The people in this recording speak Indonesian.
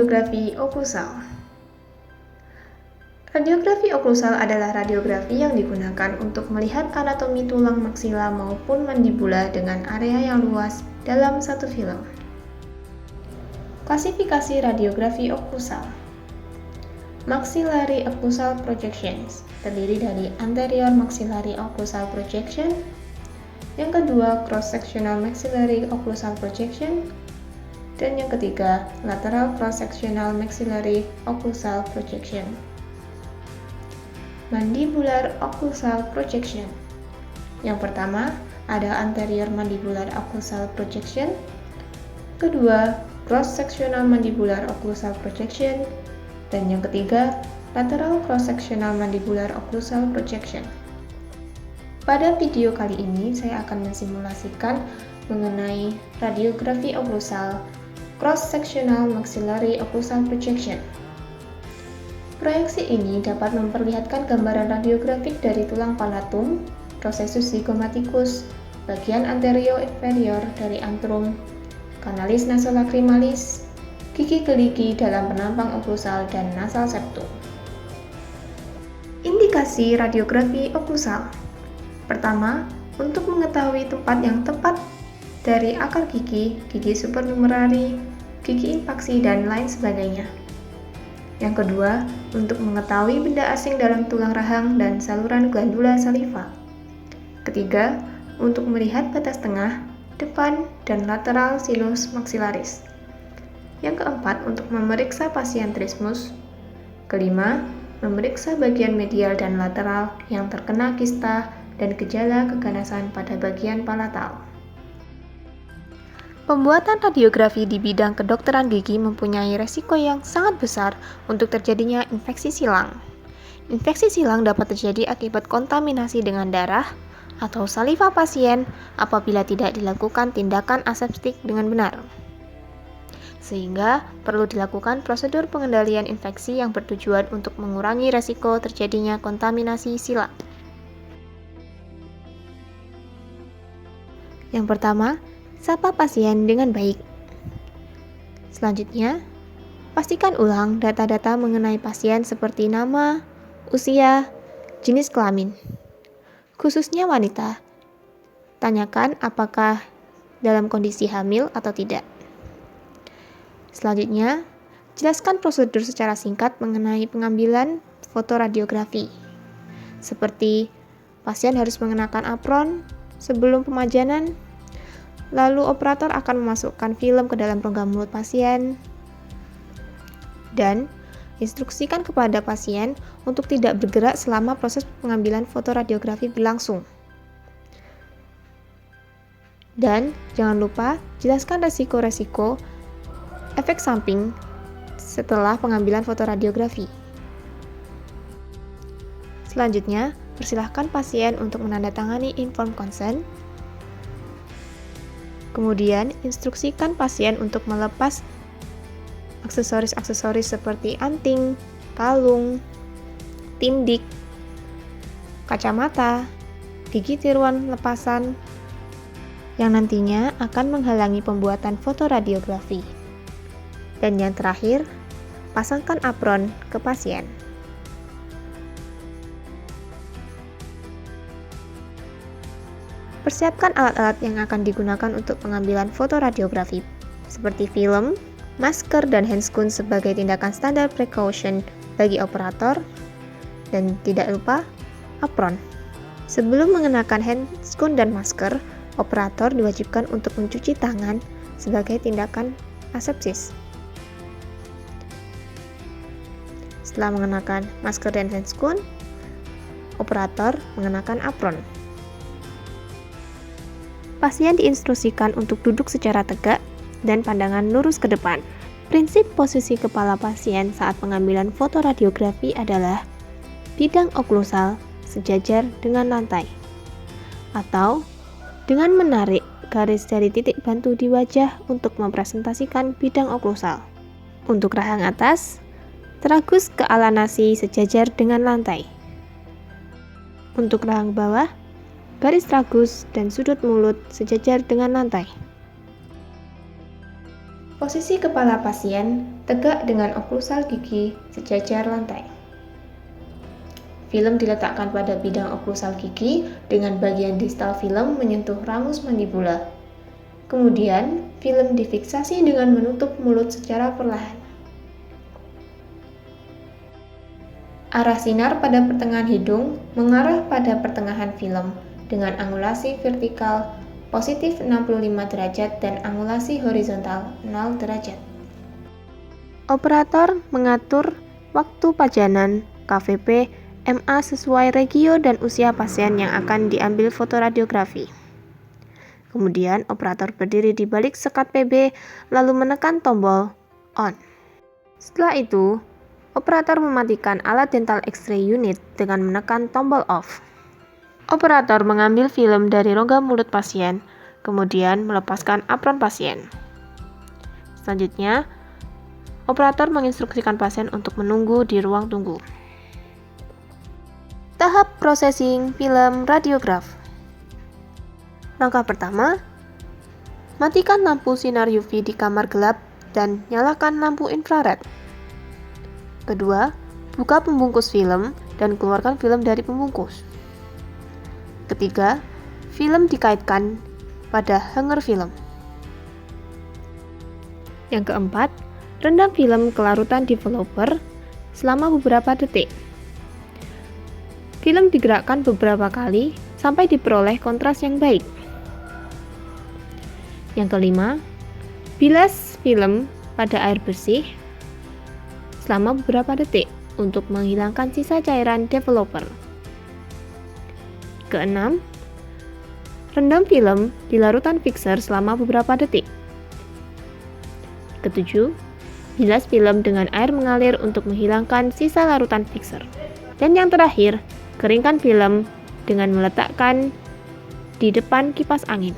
Radiografi oklusal. Radiografi oklusal adalah radiografi yang digunakan untuk melihat anatomi tulang maksila maupun mandibula dengan area yang luas dalam satu film. Klasifikasi radiografi oklusal. Maxillary occlusal projections terdiri dari anterior maxillary occlusal projection, yang kedua cross-sectional maxillary occlusal projection, dan yang ketiga lateral cross-sectional maxillary occlusal projection. Mandibular occlusal projection. Yang pertama ada anterior mandibular occlusal projection, kedua cross-sectional mandibular occlusal projection, dan yang ketiga lateral cross-sectional mandibular occlusal projection. Pada video kali ini saya akan mensimulasikan mengenai radiografi oklusal cross-sectional maxillary occlusal projection. Proyeksi ini dapat memperlihatkan gambaran radiografik dari tulang palatum, processus zygomaticus, bagian anterio-inferior dari antrum, kanalis nasolacrimalis, gigi geligi dalam penampang oklusal dan nasal septum. Indikasi radiografi oklusal. Pertama, untuk mengetahui tempat yang tepat dari akar gigi, gigi supernumerari, gigi infaksi, dan lain sebagainya. Yang kedua, untuk mengetahui benda asing dalam tulang rahang dan saluran glandula saliva. Ketiga, untuk melihat batas tengah, depan, dan lateral sinus maxillaris. Yang keempat, untuk memeriksa pasien trismus. Kelima, memeriksa bagian medial dan lateral yang terkena kista dan gejala keganasan pada bagian palatal. Pembuatan radiografi di bidang kedokteran gigi mempunyai resiko yang sangat besar untuk terjadinya infeksi silang. Infeksi silang dapat terjadi akibat kontaminasi dengan darah atau saliva pasien apabila tidak dilakukan tindakan aseptik dengan benar. Sehingga perlu dilakukan prosedur pengendalian infeksi yang bertujuan untuk mengurangi resiko terjadinya kontaminasi silang. Yang pertama, sapa pasien dengan baik. Selanjutnya, pastikan ulang data-data mengenai pasien seperti nama, usia, jenis kelamin. Khususnya wanita, tanyakan apakah dalam kondisi hamil atau tidak. Selanjutnya, jelaskan prosedur secara singkat mengenai pengambilan foto radiografi. Seperti pasien harus mengenakan apron sebelum pemajanan, lalu operator akan memasukkan film ke dalam rongga mulut pasien, dan instruksikan kepada pasien untuk tidak bergerak selama proses pengambilan foto radiografi berlangsung. Dan jangan lupa jelaskan resiko-resiko efek samping setelah pengambilan foto radiografi. Selanjutnya, persilahkan pasien untuk menandatangani informed consent. Kemudian, instruksikan pasien untuk melepas aksesoris-aksesoris seperti anting, kalung, tindik, kacamata, gigi tiruan lepasan, yang nantinya akan menghalangi pembuatan foto radiografi. Dan yang terakhir, pasangkan apron ke pasien. Persiapkan alat-alat yang akan digunakan untuk pengambilan foto radiografi, seperti film, masker, dan handscoon sebagai tindakan standar precaution bagi operator, dan tidak lupa apron. Sebelum mengenakan handscoon dan masker, operator diwajibkan untuk mencuci tangan sebagai tindakan asepsis. Setelah mengenakan masker dan handscoon, operator mengenakan apron. Pasien diinstruksikan untuk duduk secara tegak dan pandangan lurus ke depan. Prinsip posisi kepala pasien saat pengambilan foto radiografi adalah bidang oklusal sejajar dengan lantai, atau dengan menarik garis dari titik bantu di wajah untuk mempresentasikan bidang oklusal. Untuk rahang atas, tragus ke ala nasi sejajar dengan lantai. Untuk rahang bawah, garis tragus dan sudut mulut sejajar dengan lantai. Posisi kepala pasien tegak dengan oklusal gigi sejajar lantai. Film diletakkan pada bidang oklusal gigi dengan bagian distal film menyentuh ramus mandibula. Kemudian, film difiksasi dengan menutup mulut secara perlahan. Arah sinar pada pertengahan hidung mengarah pada pertengahan film dengan angulasi vertikal positif 65 derajat dan angulasi horizontal 0 derajat. Operator mengatur waktu pajanan KVP MA sesuai regio dan usia pasien yang akan diambil fotoradiografi. Kemudian operator berdiri di balik sekat PB lalu menekan tombol on. Setelah itu, operator mematikan alat dental X-ray unit dengan menekan tombol off. Operator mengambil film dari rongga mulut pasien, kemudian melepaskan apron pasien. Selanjutnya, operator menginstruksikan pasien untuk menunggu di ruang tunggu. Tahap processing film radiograf. Langkah pertama, matikan lampu sinar UV di kamar gelap dan nyalakan lampu infrared. Kedua, buka pembungkus film dan keluarkan film dari pembungkus. Ketiga, film dikaitkan pada hanger film. Yang keempat, rendam film ke larutan developer selama beberapa detik. Film digerakkan beberapa kali sampai diperoleh kontras yang baik. Yang kelima, bilas film pada air bersih selama beberapa detik untuk menghilangkan sisa cairan developer. Keenam, rendam film di larutan fixer selama beberapa detik. Ketujuh, bilas film dengan air mengalir untuk menghilangkan sisa larutan fixer. Dan yang terakhir, keringkan film dengan meletakkan di depan kipas angin.